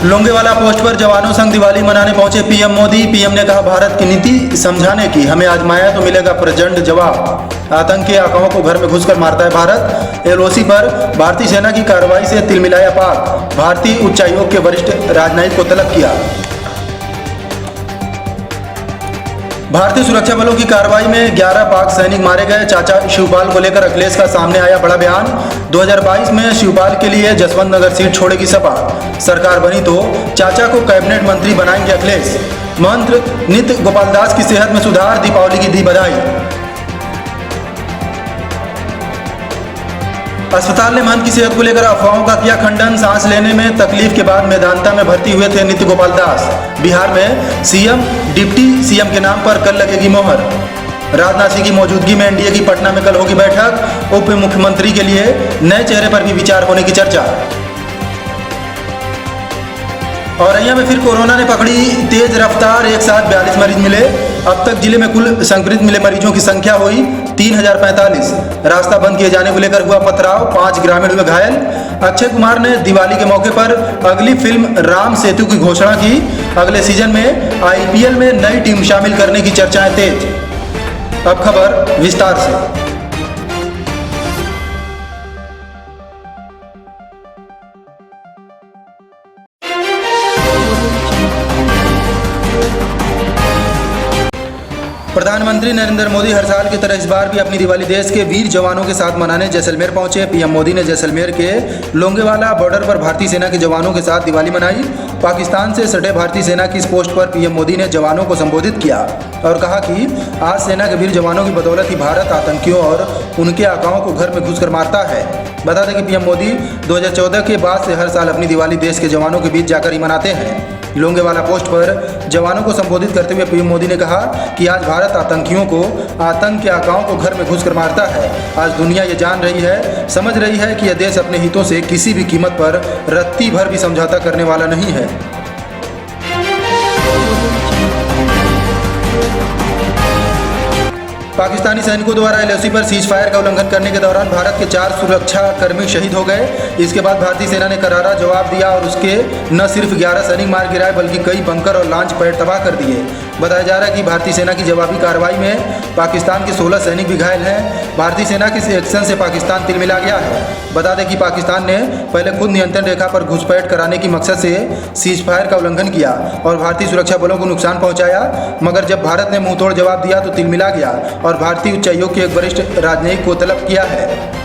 Longewala post पर जवानों संग दिवाली मनाने पहुंचे पीएम मोदी। पीएम ने कहा, भारत की नीति समझाने की, हमें आजमाया तो मिलेगा प्रचंड जवाब। आतंक के आकाओं को घर में घुसकर मारता है भारत। एलओसी पर भारतीय सेना की कार्रवाई से तिलमिलाया पाक। भारतीय उच्चायोग के वरिष्ठ राजनयिक को तलब किया। भारतीय सुरक्षा बलों की कार्रवाई में 11 पाक सैनिक मारे गए। चाचा शिवपाल को लेकर अखिलेश का सामने आया बड़ा बयान। 2022 में शिवपाल के लिए जसवंत नगर सीट छोड़ेगी सपा। सरकार बनी तो चाचा को कैबिनेट मंत्री बनाएंगे अखिलेश। मंत्र नित्य गोपाल दास की सेहत में सुधार, दीपावली की दी बधाई। अस्पताल ने महंत की सेहत को लेकर अफवाहों का किया खंडन। सांस लेने में तकलीफ के बाद मेदांता में भर्ती हुए थे नित्य गोपाल दास। बिहार में सीएम डिप्टी सीएम के नाम पर कल लगेगी मोहर। राजनाथ सिंह की मौजूदगी में एनडीए की पटना में कल होगी बैठक। उप मुख्यमंत्री के लिए नए चेहरे पर भी विचार होने की चर्चा। औरैया में फिर कोरोना ने पकड़ी तेज रफ्तार। एक साथ 42 मरीज मिले। अब तक जिले में कुल संक्रमित मिले मरीजों की संख्या हुई 3045। रास्ता बंद किए जाने को लेकर हुआ पथराव, 5 ग्रामीण हुए घायल। अक्षय कुमार ने दिवाली के मौके पर अगली फिल्म राम सेतु की घोषणा की। अगले सीजन में आईपीएल में नई टीम शामिल करने की चर्चाएं तेज। अब खबर विस्तार से। प्रधानमंत्री नरेंद्र मोदी हर साल की तरह इस बार भी अपनी दिवाली देश के वीर जवानों के साथ मनाने जैसलमेर पहुंचे। पीएम मोदी ने जैसलमेर के लोंगेवाला बॉर्डर पर भारतीय सेना के जवानों के साथ दिवाली मनाई। पाकिस्तान से सटे भारतीय सेना की इस पोस्ट पर पीएम मोदी ने जवानों को संबोधित किया और कहा कि आज सेना के वीर जवानों की बदौलत ही भारत आतंकियों और उनके आकाओं को घर में घुसकर मारता है। बता दें कि पीएम मोदी 2014 के बाद से हर साल अपनी दिवाली देश के जवानों के बीच जाकर ही मनाते हैं। लोंगेवाला पोस्ट पर जवानों को संबोधित करते हुए पीएम मोदी ने कहा कि आज भारत आतंकियों को, आतंक के आकाओं को घर में घुसकर मारता है। आज दुनिया ये जान रही है, समझ रही है कि यह देश अपने हितों से किसी भी कीमत पर रत्ती भर भी समझौता करने वाला नहीं है। पाकिस्तानी सैनिकों द्वारा एलओसी पर सीज फायर का उल्लंघन करने के दौरान भारत के 4 सुरक्षा कर्मी शहीद हो गए। इसके बाद भारतीय सेना ने करारा जवाब दिया और उसके न सिर्फ 11 सैनिक मार गिराए बल्कि कई बंकर और लॉन्च पैड तबाह कर दिए। बताया जा रहा है कि भारतीय सेना की जवाबी कार्रवाई में पाकिस्तान के 16 सैनिक भी घायल हैं। भारतीय सेना के इस एक्शन से पाकिस्तान तिलमिला गया है। बता दें कि पाकिस्तान ने पहले खुद नियंत्रण रेखा पर घुसपैठ कराने की मकसद से सीज फायर का उल्लंघन किया और भारतीय सुरक्षा बलों को नुकसान पहुंचाया, मगर जब भारत ने मुंहतोड़ जवाब दिया तो तिलमिला गया और भारतीय उच्चायोग के एक वरिष्ठ राजनयिक को तलब किया है।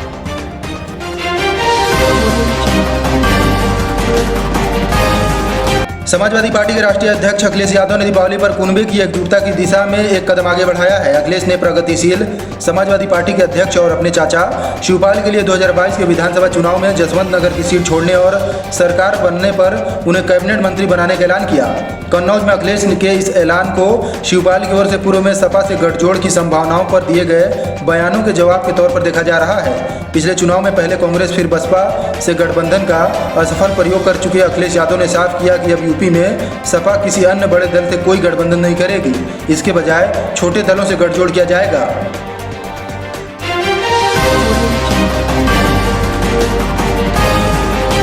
समाजवादी पार्टी के राष्ट्रीय अध्यक्ष अखिलेश यादव ने दीपावली पर कुनबे की एकजुटता की दिशा में एक कदम आगे बढ़ाया है। अखिलेश ने प्रगतिशील समाजवादी पार्टी के अध्यक्ष और अपने चाचा शिवपाल के लिए 2022 के विधानसभा चुनाव में जसवंत नगर की सीट छोड़ने और सरकार बनने पर उन्हें कैबिनेट मंत्री बनाने का ऐलान किया। कन्नौज में अखिलेश के इस ऐलान को शिवपाल की ओर से पूर्व में सपा से गठजोड़ की संभावनाओं पर दिए गए बयानों के जवाब के तौर पर देखा जा रहा है। पिछले चुनाव में पहले कांग्रेस फिर बसपा से गठबंधन का असफल प्रयोग कर चुके अखिलेश यादव ने साफ किया कि अब यूपी में सपा किसी अन्य बड़े दल से कोई गठबंधन नहीं करेगी। इसके बजाय छोटे दलों से गठजोड़ किया जाएगा।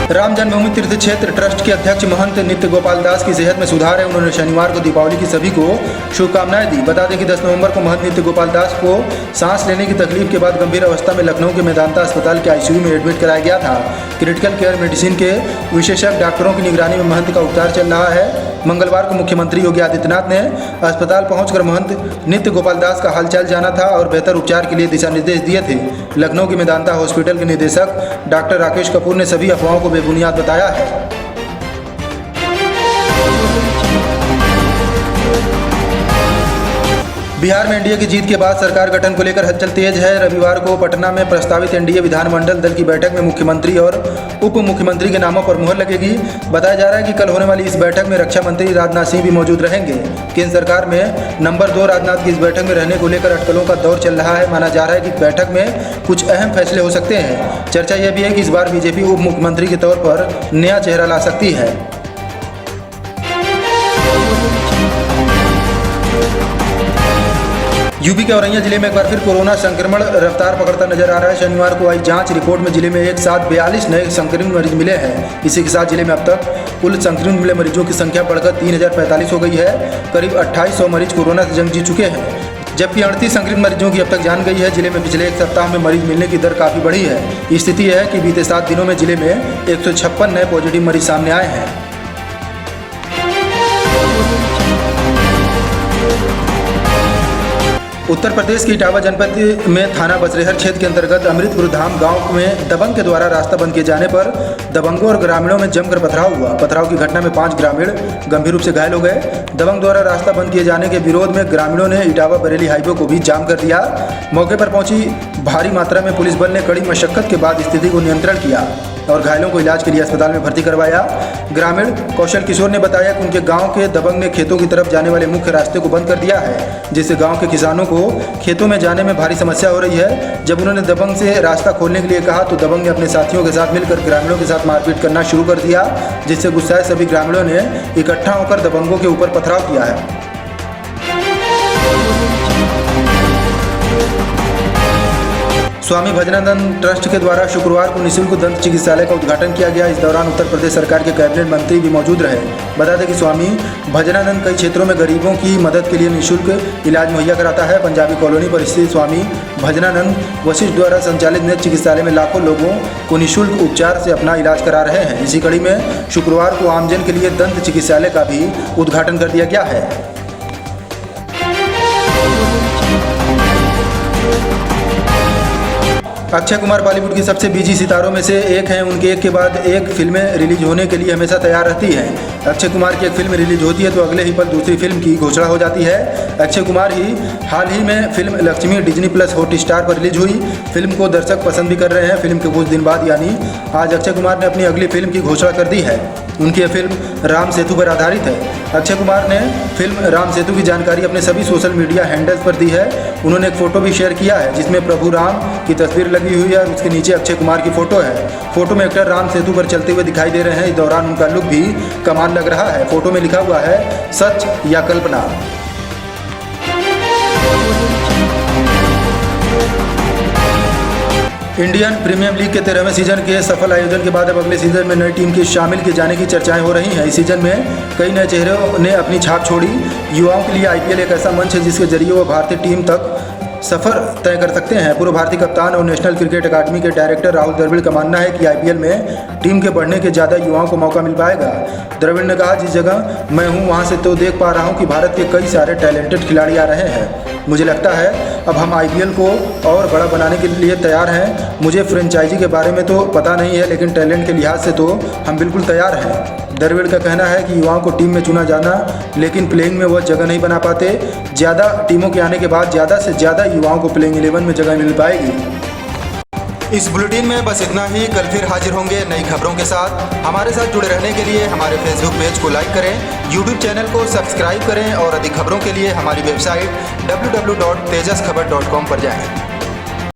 राम जन्मभूमि तीर्थ क्षेत्र ट्रस्ट के अध्यक्ष महंत नित्य गोपाल दास की सेहत में सुधार है। उन्होंने शनिवार को दीपावली की सभी को शुभकामनाएं दी। बता दें कि 10 नवंबर को महंत नित्य गोपाल दास को सांस लेने की तकलीफ के बाद गंभीर अवस्था में लखनऊ के मेदांता अस्पताल के आईसीयू में एडमिट कराया गया था। क्रिटिकल केयर मेडिसिन के विशेषज्ञ डॉक्टरों की निगरानी में महंत का उपचार चल रहा है। मंगलवार को मुख्यमंत्री योगी आदित्यनाथ ने अस्पताल पहुंचकर महंत नित्य गोपाल दास का हालचाल जाना था और बेहतर उपचार के लिए दिशा निर्देश दिए थे। लखनऊ के मेदांता हॉस्पिटल के निदेशक डॉक्टर राकेश कपूर ने सभी अफवाहों को बेबुनियाद बताया है। बिहार में एनडीए की जीत के बाद सरकार गठन को लेकर हलचल तेज है। रविवार को पटना में प्रस्तावित एनडीए विधानमंडल दल की बैठक में मुख्यमंत्री और उप मुख्यमंत्री के नामों पर मुहर लगेगी। बताया जा रहा है कि कल होने वाली इस बैठक में रक्षा मंत्री राजनाथ सिंह भी मौजूद रहेंगे। केंद्र सरकार में नंबर 2 राजनाथ की इस बैठक में रहने को लेकर अटकलों का दौर चल रहा है। माना जा रहा है कि बैठक में कुछ अहम फैसले हो सकते हैं। चर्चा यह भी है कि इस बार बीजेपी उप मुख्यमंत्री के तौर पर नया चेहरा ला सकती है। यूपी के औरैया जिले में एक बार फिर कोरोना संक्रमण रफ्तार पकड़ता नजर आ रहा है। शनिवार को आई जांच रिपोर्ट में जिले में एक साथ 42 नए संक्रमित मरीज मिले हैं। इसी के साथ जिले में अब तक कुल संक्रमित मिले मरीजों की संख्या बढ़कर 3045 हो गई है। करीब 2800 मरीज कोरोना से जंग जीत चुके हैं, जबकि 38 संक्रमित मरीजों की अब तक जान गई है। जिले में पिछले एक सप्ताह में मरीज मिलने की दर काफ़ी बढ़ी है। स्थिति यह है कि बीते 7 दिनों में जिले में 156 नए पॉजिटिव मरीज सामने आए हैं। उत्तर प्रदेश के इटावा जनपद में थाना बसरेहर क्षेत्र के अंतर्गत अमृतपुर धाम गांव में दबंग के द्वारा रास्ता बंद किए जाने पर दबंगों और ग्रामीणों में जमकर पथराव हुआ। पथराव की घटना में 5 ग्रामीण गंभीर रूप से घायल हो गए। दबंग द्वारा रास्ता बंद किए जाने के विरोध में ग्रामीणों ने इटावा बरेली हाईवे को भी जाम कर दिया। मौके पर पहुंची भारी मात्रा में पुलिस बल ने कड़ी मशक्कत के बाद स्थिति को नियंत्रण किया और घायलों को इलाज के लिए अस्पताल में भर्ती करवाया। ग्रामीण कौशल किशोर ने बताया कि उनके गांव के दबंग ने खेतों की तरफ जाने वाले मुख्य रास्ते को बंद कर दिया है, जिससे गांव के किसानों को खेतों में जाने में भारी समस्या हो रही है। जब उन्होंने दबंग से रास्ता खोलने के लिए कहा तो दबंग ने अपने साथियों के साथ मिलकर ग्रामीणों के साथ मारपीट करना शुरू कर दिया, जिससे गुस्साए सभी ग्रामीणों ने इकट्ठा होकर दबंगों के ऊपर पथराव किया है। स्वामी भजनानंद ट्रस्ट के द्वारा शुक्रवार को निःशुल्क दंत चिकित्सालय का उद्घाटन किया गया। इस दौरान उत्तर प्रदेश सरकार के कैबिनेट मंत्री भी मौजूद रहे। बता दें कि स्वामी भजनानंद कई क्षेत्रों में गरीबों की मदद के लिए निःशुल्क इलाज मुहैया कराता है। पंजाबी कॉलोनी पर स्थित स्वामी भजनानंद वशिष्ठ द्वारा संचालित नेत्र चिकित्सालय में लाखों लोगों को निःशुल्क उपचार से अपना इलाज करा रहे हैं। इसी कड़ी में शुक्रवार को आमजन के लिए दंत चिकित्सालय का भी उद्घाटन कर दिया गया है। अक्षय कुमार बॉलीवुड की सबसे बिजी सितारों में से एक हैं। उनके एक के बाद एक फिल्में रिलीज होने के लिए हमेशा तैयार रहती हैं। अक्षय कुमार की एक फिल्म रिलीज होती है तो अगले ही पल दूसरी फिल्म की घोषणा हो जाती है। अक्षय कुमार हाल ही में film Lakshmi Disney plus Hotstar पर रिलीज हुई। फिल्म को दर्शक पसंद भी कर रहे हैं। फिल्म के कुछ दिन बाद यानी आज अक्षय कुमार ने अपनी अगली फिल्म की घोषणा कर दी है। उनकी यह फिल्म राम सेतु पर आधारित है। अक्षय कुमार ने फिल्म राम सेतु की जानकारी अपने सभी सोशल मीडिया हैंडल्स पर दी है। उन्होंने एक फ़ोटो भी शेयर किया है जिसमें प्रभु राम की तस्वीर लगी हुई है और उसके नीचे अक्षय कुमार की फ़ोटो है। फोटो में एक्टर राम सेतु पर चलते हुए दिखाई दे रहे हैं। इस दौरान उनका लुक भी कमाल लग रहा है। फोटो में लिखा हुआ है सच या कल्पना। इंडियन प्रीमियर लीग के 13वें सीजन के सफल आयोजन के बाद अब अगले सीजन में नई टीम के शामिल किए जाने की चर्चाएं हो रही हैं। इस सीजन में कई नए चेहरों ने अपनी छाप छोड़ी। युवाओं के लिए आईपीएल एक ऐसा मंच है जिसके जरिए वो भारतीय टीम तक सफ़र तय कर सकते हैं। पूर्व भारतीय कप्तान और नेशनल क्रिकेट अकादमी के डायरेक्टर राहुल द्रविड़ का मानना है कि आईपीएल में टीम के बढ़ने के ज़्यादा युवाओं को मौका मिल पाएगा। द्रविड़ ने कहा, जिस जगह मैं हूं वहां से तो देख पा रहा हूं कि भारत के कई सारे टैलेंटेड खिलाड़ी आ रहे हैं। मुझे लगता है अब हम आईपीएल को और बड़ा बनाने के लिए तैयार हैं। मुझे फ्रेंचाइजी के बारे में तो पता नहीं है, लेकिन टैलेंट के लिहाज से तो हम बिल्कुल तैयार हैं। द्रविड़ का कहना है कि युवाओं को टीम में चुना जाना, लेकिन प्लेइंग में वह जगह नहीं बना पाते। ज़्यादा टीमों के आने के बाद ज़्यादा से ज़्यादा युवाओं को प्लेइंग 11 में जगह मिल पाएगी। इस बुलेटिन में बस इतना ही। कल फिर हाजिर होंगे नई खबरों के साथ। हमारे साथ जुड़े रहने के लिए हमारे फेसबुक पेज को लाइक करें, यूट्यूब चैनल को सब्सक्राइब करें और अधिक खबरों के लिए हमारी वेबसाइट www.tejaskhbar.com पर जाएं।